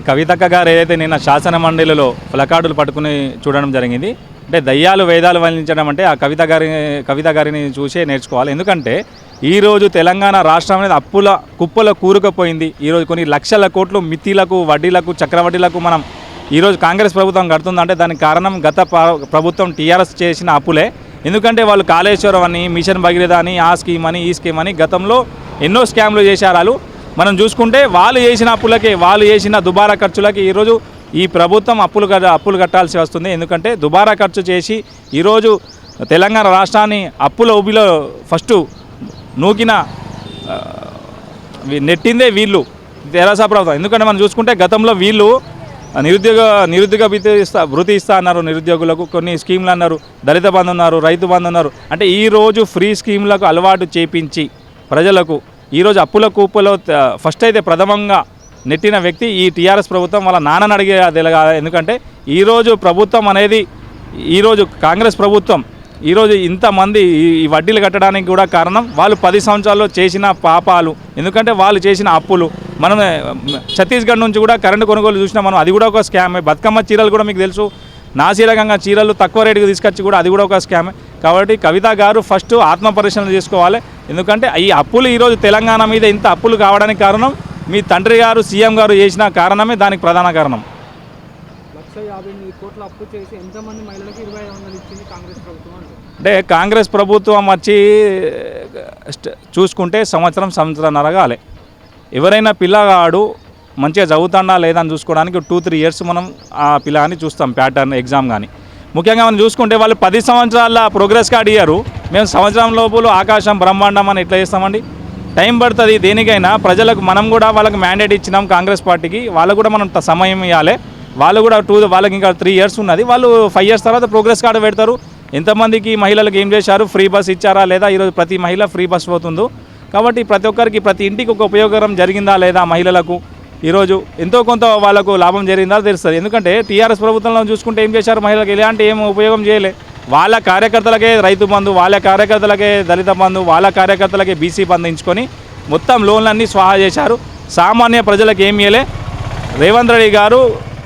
కవితక్క గారు ఏదైతే నిన్న శాసన మండలిలో ప్లకార్డులు పట్టుకుని చూడడం జరిగింది. అంటే దయ్యాలు వేదాలు వల్లించడం అంటే ఆ కవిత గారిని చూసే నేర్చుకోవాలి. ఎందుకంటే ఈరోజు తెలంగాణ రాష్ట్రం అనేది అప్పుల కుప్పల కూరుకుపోయింది. ఈరోజు కొన్ని లక్షల కోట్లు మిత్తిలకు వడ్డీలకు చక్రవడ్డీలకు మనం ఈరోజు కాంగ్రెస్ ప్రభుత్వం కడుతుందంటే దానికి కారణం గత ప్రభుత్వం టీఆర్ఎస్ చేసిన అప్పులే. ఎందుకంటే వాళ్ళు కాళేశ్వరం అని, మిషన్ భగీరథ అని, ఆ స్కీమ్ అని, ఈ స్కీమ్ అని గతంలో ఎన్నో స్కామ్లు చేశారు వాళ్ళు. మనం చూసుకుంటే వాళ్ళు చేసిన అప్పులకే, వాళ్ళు చేసిన దుబారా ఖర్చులకి ఈరోజు ఈ ప్రభుత్వం అప్పులు కట్టాల్సి వస్తుంది. ఎందుకంటే దుబారా ఖర్చు చేసి ఈరోజు తెలంగాణ రాష్ట్రాన్ని అప్పుల ఊబిలో ఫస్ట్ నూకిన నెట్టిందే తెరాస ప్రభుత్వం. ఎందుకంటే మనం చూసుకుంటే గతంలో వీళ్ళు నిరుద్యోగ వృత్తి ఇస్తా అన్నారు నిరుద్యోగులకు, కొన్ని స్కీమ్లు అన్నారు, దళిత బంధు అన్నారు, రైతు బంధు అన్నారు. అంటే ఈరోజు ఫ్రీ స్కీమ్లకు అలవాటు చేపించి ప్రజలకు ఈరోజు అప్పుల కూపలో ఫస్ట్ అయితే ప్రథమంగా నెట్టిన వ్యక్తి ఈ టీఆర్ఎస్ ప్రభుత్వం. వాళ్ళ నాన్నని అడిగే తెలియదు. ఎందుకంటే ఈరోజు ప్రభుత్వం అనేది ఈరోజు కాంగ్రెస్ ప్రభుత్వం ఈరోజు ఇంతమంది ఈ వడ్డీలు కట్టడానికి కూడా కారణం వాళ్ళు 10 సంవత్సరాల్లో చేసిన పాపాలు. ఎందుకంటే వాళ్ళు చేసిన అప్పులు. మనం ఛత్తీస్గఢ్ నుంచి కూడా కరెంటు కొనుగోలు చూసినా మనం, అది కూడా ఒక స్కామే. బతుకమ్మ చీరలు కూడా మీకు తెలుసు, నాసిరకంగా చీరలు తక్కువ రేటుకి తీసుకొచ్చి కూడా అది కూడా ఒక స్కామే. కాబట్టి కవిత గారు ఫస్ట్ ఆత్మపరిశీలన చేసుకోవాలి. ఎందుకంటే ఈ అప్పులు ఈరోజు తెలంగాణ మీద ఇంత అప్పులు కావడానికి కారణం మీ తండ్రి గారు సీఎం గారు చేసిన కారణమే దానికి ప్రధాన కారణం. 1,50,000 కోట్ల అప్పు చేసి ఎంతమంది మహిళలకు 2,500 ఇచ్చింది కాంగ్రెస్ ప్రభుత్వం అంటే కాంగ్రెస్ ప్రభుత్వం వచ్చి చూసుకుంటే సంవత్సరంన్నర కాలే. ఎవరైనా పిల్లగాడు మంచిగా చదువుతాడా లేదా అని చూసుకోవడానికి 2-3 ఇయర్స్ మనం ఆ పిల్లగాని చూస్తాం, ప్యాటర్న్ ఎగ్జామ్ కానీ. ముఖ్యంగా మనం చూసుకుంటే వాళ్ళు 10 సంవత్సరాల ప్రోగ్రెస్ కార్డు ఇయ్యారు. మేము సంవత్సరం లోపల ఆకాశం బ్రహ్మాండం అని ఎట్లా చేస్తామండి? టైం పడుతుంది దేనికైనా. ప్రజలకు మనం కూడా వాళ్ళకి మ్యాండేట్ ఇచ్చినాం కాంగ్రెస్ పార్టీకి, వాళ్ళకు కూడా మనం సమయం ఇవ్వాలి. వాళ్ళు కూడా వాళ్ళకి ఇంకా 3 ఇయర్స్ ఉన్నది. వాళ్ళు 5 ఇయర్స్ తర్వాత ప్రోగ్రెస్ కార్డు పెడతారు. ఎంతమందికి మహిళలకు ఏం చేశారు, ఫ్రీ బస్ ఇచ్చారా లేదా, ఈరోజు ప్రతి మహిళ ఫ్రీ బస్ పోతుందో. కాబట్టి ప్రతి ఒక్కరికి ప్రతి ఇంటికి ఒక ఉపయోగకరం జరిగిందా లేదా, మహిళలకు ఈరోజు ఎంతో కొంత వాళ్ళకు లాభం జరిగిందా తెలుస్తుంది. ఎందుకంటే టీఆర్ఎస్ ప్రభుత్వంలో చూసుకుంటే ఏం చేశారు, మహిళలకు ఎలాంటి ఏం ఉపయోగం చేయలే. వాళ్ళ కార్యకర్తలకే రైతు బంధు, వాళ్ళ కార్యకర్తలకే దళిత బంధు, వాళ్ళ కార్యకర్తలకే బీసీ బంధు ఇచ్చుకొని మొత్తం లోన్లన్నీ స్వాహా చేశారు. సామాన్య ప్రజలకు ఏమి ఇయ్యలే. రేవంత్ రెడ్డి గారు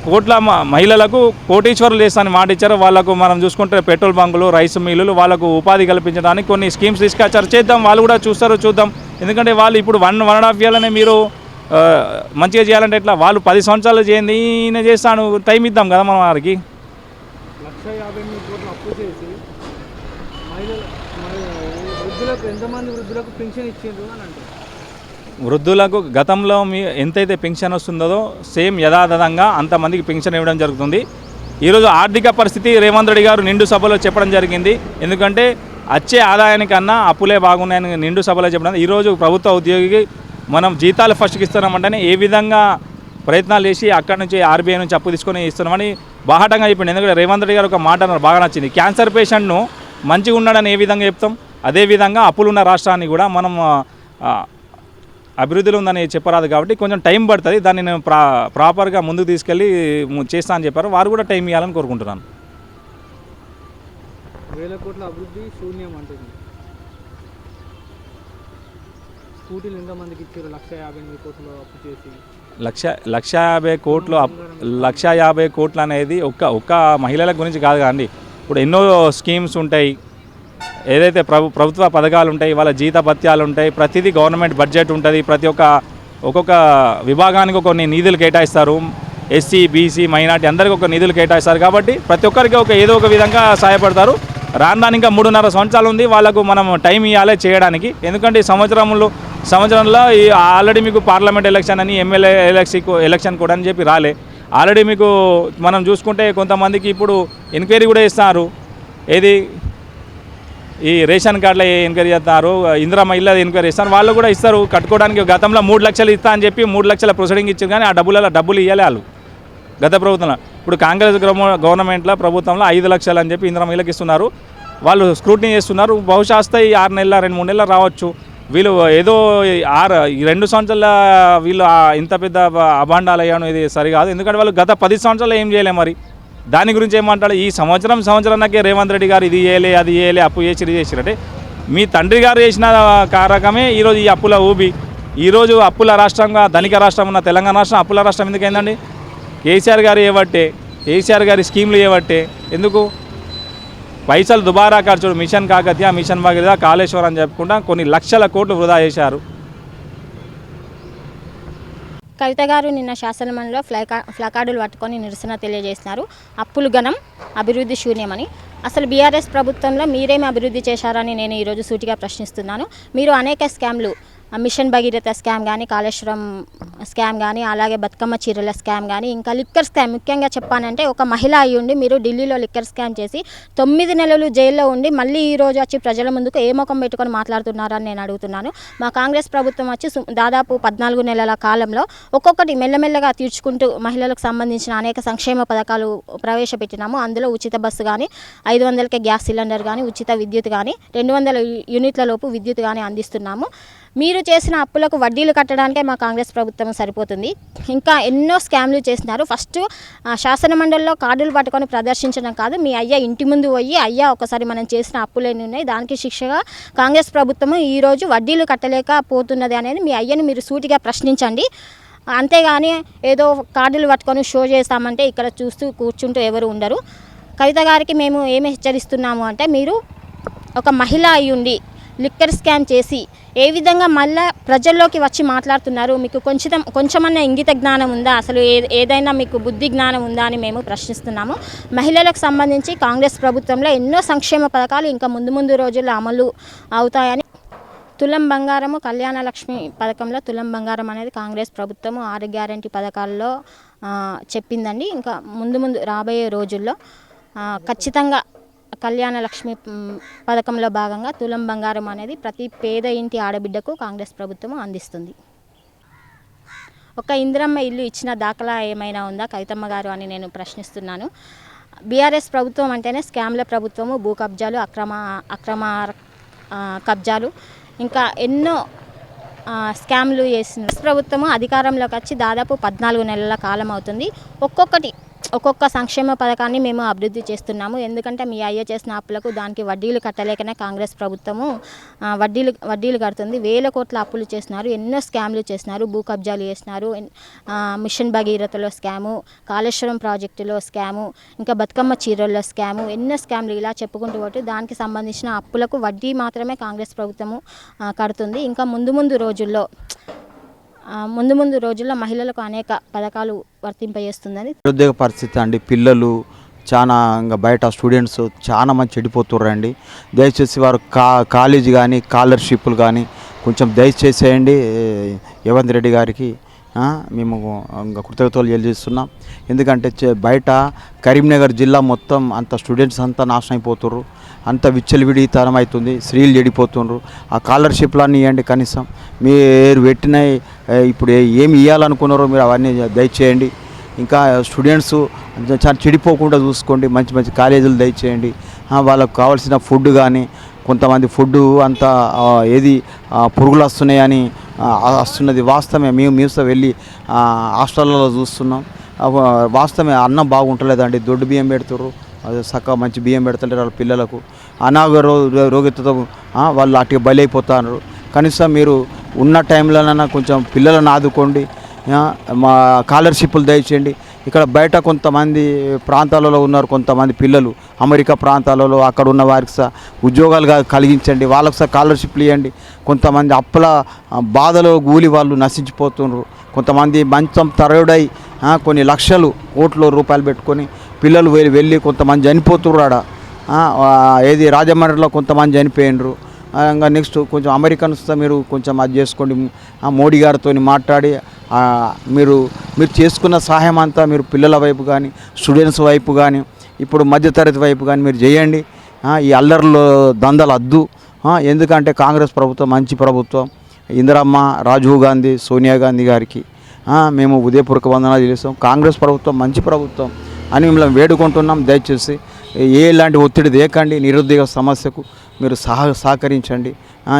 కోట్ల మహిళలకు కోటీశ్వరులు చేస్తానని మాట ఇచ్చారు. వాళ్ళకు మనం చూసుకుంటే పెట్రోల్ బంకులు, రైస్ మిల్లులు, వాళ్ళకు ఉపాధి కల్పించడానికి కొన్ని స్కీమ్స్ తీసుకొచ్చారు. చేద్దాం, వాళ్ళు కూడా చూద్దాం. ఎందుకంటే వాళ్ళు ఇప్పుడు 1.5 ఇయర్లనే మీరు మంచిగా చేయాలంటే ఎట్లా? వాళ్ళు 10 సంవత్సరాలు చేయండి, ఈయన చేస్తాను, టైం ఇద్దాం కదా మనం వారికి. 1,50,000 కోట్ల అప్పు చేసి వృద్ధులకు ఎంతమంది వృద్ధులకు పెన్షన్ ఇచ్చిండ్రు అని అంటే, వృద్ధులకు గతంలో ఎంతైతే పెన్షన్ వస్తుందో సేమ్ యథాతథంగా అంతమందికి పెన్షన్ ఇవ్వడం జరుగుతుంది. ఈరోజు ఆర్థిక పరిస్థితి రేవంత్ రెడ్డి గారు నిండు సభలో చెప్పడం జరిగింది. ఎందుకంటే వచ్చే ఆదాయానికన్నా అప్పులే బాగున్నాయని నిండు సభలో చెప్పడం. ఈరోజు ప్రభుత్వ ఉద్యోగికి మనం జీతాలు ఫస్ట్కి ఇస్తున్నామంటేనే ఏ విధంగా ప్రయత్నాలు చేసి అక్కడి నుంచి ఆర్బీఐ నుంచి అప్పు తీసుకొని ఇస్తున్నామని బాహాటంగా చెప్పింది. ఎందుకంటే రేవంత్ రెడ్డి గారు ఒక మాట బాగా నచ్చింది, క్యాన్సర్ పేషెంట్ను మంచిగా ఉన్నాడని ఏ విధంగా చెప్తాం, అదేవిధంగా అప్పులున్న రాష్ట్రాన్ని కూడా మనం అభివృద్ధిలో ఉందని చెప్పరాదు. కాబట్టి కొంచెం టైం పడుతుంది. దాన్ని నేను ప్రాపర్గా ముందుకు తీసుకెళ్ళి చేస్తా అని చెప్పారు. వారు కూడా టైం ఇవ్వాలని కోరుకుంటున్నాను. 1,000 కోట్ల అభివృద్ధి శూన్యం అంటుంది. స్కూటీలు ఎంతమందికి ఇచ్చారు? 1,50,000 కోట్లు అప్పు చేసి 1,50,000 కోట్లు అనేది ఒక్క మహిళల గురించి కాదు కదండి. ఇప్పుడు ఎన్నో స్కీమ్స్ ఉంటాయి, ఏదైతే ప్రభుత్వ పథకాలు ఉంటాయి, వాళ్ళ జీతభత్యాలు ఉంటాయి, ప్రతిదీ గవర్నమెంట్ బడ్జెట్ ఉంటుంది. ఒక్కొక్క విభాగానికి కొన్ని నిధులు కేటాయిస్తారు. ఎస్సీ, బీసీ, మైనార్టీ అందరికీ ఒక నిధులు కేటాయిస్తారు. కాబట్టి ప్రతి ఒక్కరికి ఏదో ఒక విధంగా సహాయపడతారు. రాను ఇంకా 3.5 సంవత్సరాలు ఉంది. వాళ్ళకు మనం టైం ఇవ్వాలి చేయడానికి. ఎందుకంటే ఈ సంవత్సరంలో ఆల్రెడీ మీకు పార్లమెంట్ ఎలక్షన్ అని, ఎమ్మెల్యే ఎలక్షన్ కూడా అని చెప్పి రాలే. ఆల్రెడీ మీకు మనం చూసుకుంటే కొంతమందికి ఇప్పుడు ఎంక్వైరీ కూడా ఇస్తున్నారు. ఏది ఈ రేషన్ కార్డులో ఎంక్వైరీ చేస్తున్నారు, ఇందిరమ్మ ఇళ్ళ ఎంక్వైరీ ఇస్తారు. వాళ్ళు కూడా ఇస్తారు కట్టుకోవడానికి. గతంలో 3 లక్షలు ఇస్తా అని చెప్పి 3 లక్షల ప్రొసీడింగ్ ఇచ్చారు, కానీ ఆ డబ్బులు ఇవ్వాలి వాళ్ళు గత ప్రభుత్వంలో. ఇప్పుడు కాంగ్రెస్ గవర్నమెంట్లో ప్రభుత్వంలో 5 లక్షలు అని చెప్పి ఇందిరమ్మ ఇళ్ళకి ఇస్తున్నారు. వాళ్ళు స్క్రూటినీ చేస్తున్నారు. బహుశా వస్తాయి 6 నెలల 2-3 నెలలు రావచ్చు. వీళ్ళు ఏదో 2 సంవత్సరాల వీళ్ళు ఇంత పెద్ద అభాండాలు అయ్యాను, ఇది సరికాదు. ఎందుకంటే వాళ్ళు గత 10 సంవత్సరాలు ఏం చేయలే. మరి దాని గురించి ఏమంటాడు? ఈ సంవత్సరానికే రేవంత్ రెడ్డి గారు ఇది చేయలే, అది చేయలే, అప్పు చేసిరు అంటే మీ తండ్రి గారు చేసిన కారకమే ఈరోజు ఈ అప్పుల ఊబి. ఈరోజు అప్పుల రాష్ట్రంగా ధనిక రాష్ట్రం ఉన్న తెలంగాణ రాష్ట్రం అప్పుల రాష్ట్రం ఎందుకైందండి? కేసీఆర్ గారు ఏవట్టే, కేసీఆర్ గారి స్కీమ్లు ఏవట్టే, ఎందుకు పైసలు దుబారా ఖర్చుడు, మిషన్ కాకతీయ, మిషన్ భగీరథ, కాళేశ్వరం అని చెప్పుకుంటా కొన్ని లక్షల కోట్లు వృధా చేశారు. కవిత గారు నిన్న శాసనమండలిలో ప్లకార్డులు పట్టుకొని నిరసన తెలియజేసినారు. అప్పులు ఘనం, అభివృద్ధి శూన్యమని. అసలు బీఆర్ఎస్ ప్రభుత్వంలో మీరేమి అభివృద్ధి చేశారని నేను ఈరోజు సూటిగా ప్రశ్నిస్తున్నాను. మీరు అనేక స్కామ్లు, మిషన్ భగీరథ స్కామ్ కానీ, కాళేశ్వరం స్కామ్ కానీ, అలాగే బతుకమ్మ చీరల స్కామ్ కానీ, ఇంకా లిక్కర్ స్కామ్, ముఖ్యంగా చెప్పానంటే ఒక మహిళ అయి ఉండి మీరు ఢిల్లీలో లిక్కర్ స్కామ్ చేసి 9 నెలలు జైల్లో ఉండి మళ్ళీ ఈరోజు వచ్చి ప్రజల ముందుకు ఏ ముఖం పెట్టుకొని మాట్లాడుతున్నారని నేను అడుగుతున్నాను. మా కాంగ్రెస్ ప్రభుత్వం వచ్చి దాదాపు 14 నెలల కాలంలో ఒక్కొక్కటి మెల్లమెల్లగా తీర్చుకుంటూ మహిళలకు సంబంధించిన అనేక సంక్షేమ పథకాలు ప్రవేశపెట్టినాము. అందులో ఉచిత బస్సు కానీ, 500కే గ్యాస్ సిలిండర్ కానీ, ఉచిత విద్యుత్ కానీ, 200 యూనిట్ల లోపు విద్యుత్ కానీ అందిస్తున్నాము. మీరు చేసిన అప్పులకు వడ్డీలు కట్టడానికే మా కాంగ్రెస్ ప్రభుత్వం సరిపోతుంది. ఇంకా ఎన్నో స్కామ్లు చేసినారు. ఫస్ట్ శాసనమండలిలో కార్డులు పట్టుకొని ప్రదర్శించడం కాదు, మీ అయ్యా ఇంటి ముందు పోయి అయ్యా ఒకసారి మనం చేసిన అప్పులేని ఉన్నాయి, దానికి శిక్షగా కాంగ్రెస్ ప్రభుత్వం ఈరోజు వడ్డీలు కట్టలేకపోతున్నది అనేది మీ అయ్యను మీరు సూటిగా ప్రశ్నించండి. అంతేగాని ఏదో కార్డులు పట్టుకొని షో చేస్తామంటే ఇక్కడ చూస్తూ కూర్చుంటూ ఎవరు ఉండరు. కవిత గారికి మేము ఏమి హెచ్చరిస్తున్నాము అంటే, మీరు ఒక మహిళ అయ్యుండి లిక్కర్ స్కామ్ చేసి ఏ విధంగా మళ్ళీ ప్రజల్లోకి వచ్చి మాట్లాడుతున్నారు? మీకు కొంచెమన్నా ఇంగిత జ్ఞానం ఉందా? అసలు ఏదైనా మీకు బుద్ధి జ్ఞానం ఉందా అని మేము ప్రశ్నిస్తున్నాము. మహిళలకు సంబంధించి కాంగ్రెస్ ప్రభుత్వంలో ఎన్నో సంక్షేమ పథకాలు ఇంకా ముందు రోజుల్లో అమలు అవుతాయని. తులం బంగారము, కళ్యాణ లక్ష్మి పథకంలో తులం బంగారం అనేది కాంగ్రెస్ ప్రభుత్వం 6 గ్యారంటీ పథకాల్లో చెప్పిందండి. ఇంకా ముందు రాబోయే రోజుల్లో ఖచ్చితంగా కళ్యాణ లక్ష్మి పథకంలో భాగంగా తులం బంగారం అనేది ప్రతి పేద ఇంటి ఆడబిడ్డకు కాంగ్రెస్ ప్రభుత్వం అందిస్తుంది. ఒక ఇందిరమ్మ ఇల్లు ఇచ్చిన దాఖలా ఏమైనా ఉందా కవితమ్మ గారు అని నేను ప్రశ్నిస్తున్నాను. బీఆర్ఎస్ ప్రభుత్వం అంటేనే స్కామ్ల ప్రభుత్వము, భూ కబ్జాలు, అక్రమ కబ్జాలు, ఇంకా ఎన్నో స్కామ్లు చేసిన ప్రభుత్వము అధికారంలోకి వచ్చి దాదాపు 14 నెలల కాలం అవుతుంది. ఒక్కొక్క సంక్షేమ పథకాన్ని మేము అభివృద్ధి చేస్తున్నాము. ఎందుకంటే మీ అయ్య చేసిన అప్పులకు దానికి వడ్డీలు కట్టలేకనే కాంగ్రెస్ ప్రభుత్వము వడ్డీలు కడుతుంది. 1000 కోట్ల అప్పులు చేసినారు, ఎన్నో స్కామ్లు చేసినారు, భూ కబ్జాలు చేసినారు, మిషన్ భగీరథలో స్కాము, కాళేశ్వరం ప్రాజెక్టులో స్కాము, ఇంకా బతుకమ్మ చీరల్లో స్కాము, ఎన్నో స్కామ్లు ఇలా చెప్పుకుంటూ పోతే దానికి సంబంధించిన అప్పులకు వడ్డీ మాత్రమే కాంగ్రెస్ ప్రభుత్వము కడుతుంది. ఇంకా ముందు రోజుల్లో మహిళలకు అనేక పథకాలు వర్తింపజేస్తుందని. నిరుద్యోగ పరిస్థితి అండి, పిల్లలు చాలా ఇంకా బయట స్టూడెంట్స్ చాలా మంది చెడిపోతుర్రండి. దయచేసి వారు కాలేజీ కానీ స్కాలర్షిప్లు కానీ కొంచెం దయచేసేయండి. రేవంత్ రెడ్డి గారికి మేము ఇంకా కృతజ్ఞతలు తెలియజేస్తున్నాం. ఎందుకంటే బయట కరీంనగర్ జిల్లా మొత్తం అంత స్టూడెంట్స్ అంతా నాశనం అయిపోతుర్రు, అంత విచ్చలవిడితనం అవుతుంది, స్త్రీలు చెడిపోతుండ్రు. ఆ స్కాలర్షిప్లన్నీ ఇవ్వండి కనీసం. మీరు పెట్టినవి ఇప్పుడు ఏమి ఇవ్వాలనుకున్నారో మీరు అవన్నీ దయచేయండి. ఇంకా స్టూడెంట్స్ చాలా చెడిపోకుండా చూసుకోండి, మంచి కాలేజీలు దయచేయండి. వాళ్ళకు కావాల్సిన ఫుడ్ కానీ, కొంతమంది ఫుడ్ అంతా ఏది పురుగులు వస్తున్నాయని వస్తున్నది వాస్తవమే. మేము వెళ్ళి హాస్టల్లో చూస్తున్నాం, వాస్తవమే. అన్నం బాగుంటలేదండి, దొడ్డు బియ్యం పెడుతుర్రు, చక్కగా మంచి బియ్యం పెడతలేరు వాళ్ళ పిల్లలకు. రోగితో వాళ్ళు అటు బలైపోతున్నారు. కనీసం మీరు ఉన్న టైంలోనైనా కొంచెం పిల్లలను ఆదుకోండి, మా స్కాలర్షిప్లు దయచేయండి. ఇక్కడ బయట కొంతమంది ప్రాంతాలలో ఉన్నారు, కొంతమంది పిల్లలు అమెరికా ప్రాంతాలలో అక్కడ ఉన్న వారికి ఉద్యోగాలు కలిగించండి, వాళ్ళకు స్కాలర్షిప్లు ఇవ్వండి. కొంతమంది అప్పుల బాధలో గూలి వాళ్ళు నశించిపోతున్నారు. కొంతమంది మంచం తరయుడై కొన్ని లక్షలు కోట్ల రూపాయలు పెట్టుకొని పిల్లలు వెళ్ళి కొంతమంది చనిపోతున్నారు. ఏది రాజమండ్రిలో కొంతమంది చనిపోయినరు. ఇంకా నెక్స్ట్ కొంచెం అమెరికన్స్ మీరు కొంచెం అది చేసుకోండి. మోడీ గారితో మాట్లాడి మీరు చేసుకున్న సహాయం అంతా మీరు పిల్లల వైపు కానీ, స్టూడెంట్స్ వైపు కానీ, ఇప్పుడు మధ్యతరగతి వైపు కానీ మీరు చేయండి. ఈ అల్లర్లో దందలు వద్దు. ఎందుకంటే కాంగ్రెస్ ప్రభుత్వం మంచి ప్రభుత్వం. ఇందిరమ్మ, రాజీవ్ గాంధీ, సోనియా గాంధీ గారికి మేము ఉదయపూర్వక వందనాలు చేస్తాం. కాంగ్రెస్ ప్రభుత్వం మంచి ప్రభుత్వం అని మిమ్మల్ని వేడుకుంటున్నాం. దయచేసి ఎలాంటి ఒత్తిడి దేకండి, నిరుద్యోగ సమస్యకు మీరు సహకరించండి.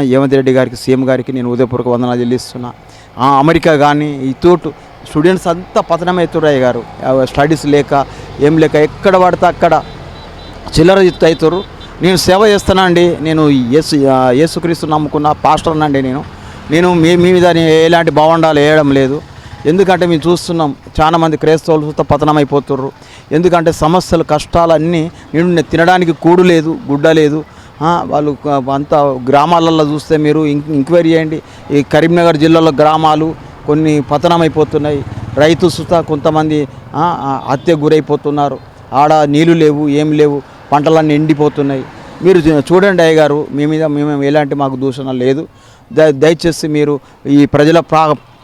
రేవంత్ రెడ్డి గారికి, సీఎం గారికి నేను ఉదయపూర్వక వందనాలు చెల్లిస్తున్నా. అమెరికా కానీ ఇతోటు స్టూడెంట్స్ అంతా పతనమవుతున్నారు గారు, స్టడీస్ లేక ఏం లేక ఎక్కడ పడితే అక్కడ చిల్లర అవుతారు. నేను సేవ చేస్తానండి. నేను యేసుక్రీస్తు నమ్ముకున్న పాస్టర్నండి. నేను మీ మీద ఎలాంటి బాగుండాలి వేయడం లేదు. ఎందుకంటే మేము చూస్తున్నాం చాలామంది క్రైస్తవులు చూస్తే పతనమైపోతుర్రు. ఎందుకంటే సమస్యలు కష్టాలు అన్నీ నేను తినడానికి కూడు లేదు, గుడ్డ లేదు. వాళ్ళు అంతా గ్రామాలలో చూస్తే మీరు ఎంక్వైరీ చేయండి. ఈ కరీంనగర్ జిల్లాలో గ్రామాలు కొన్ని పతనమైపోతున్నాయి. రైతు సుత కొంతమంది హత్య గురైపోతున్నారు. ఆడ నీళ్ళు లేవు, ఏం లేవు, పంటలన్నీ ఎండిపోతున్నాయి. మీరు చూడండి అయ్య గారు, మేము ఎలాంటి మాకు దూషణ లేదు. దయచేసి మీరు ఈ ప్రజల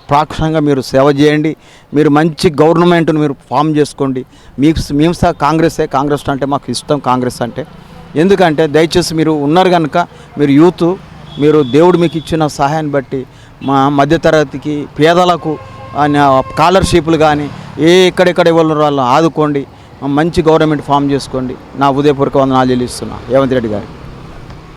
ప్రాక్షంగా మీరు సేవ చేయండి. మీరు మంచి గవర్నమెంట్ను మీరు ఫామ్ చేసుకోండి. మేము కాంగ్రెస్ అంటే మాకు ఇష్టం. కాంగ్రెస్ అంటే ఎందుకంటే దయచేసి మీరు ఉన్నారు కనుక మీరు యూత్, మీరు దేవుడు మీకు ఇచ్చిన సహాయాన్ని బట్టి మా మధ్యతరగతికి పేదలకు స్కాలర్షిప్లు కానీ ఎక్కడెక్కడ వాళ్ళు ఆదుకోండి. మంచి గవర్నమెంట్ ఫామ్ చేసుకోండి. నా ఉదయపూర్వక వందనాలు చెల్లిస్తున్నా రేవంత్ రెడ్డి గారు.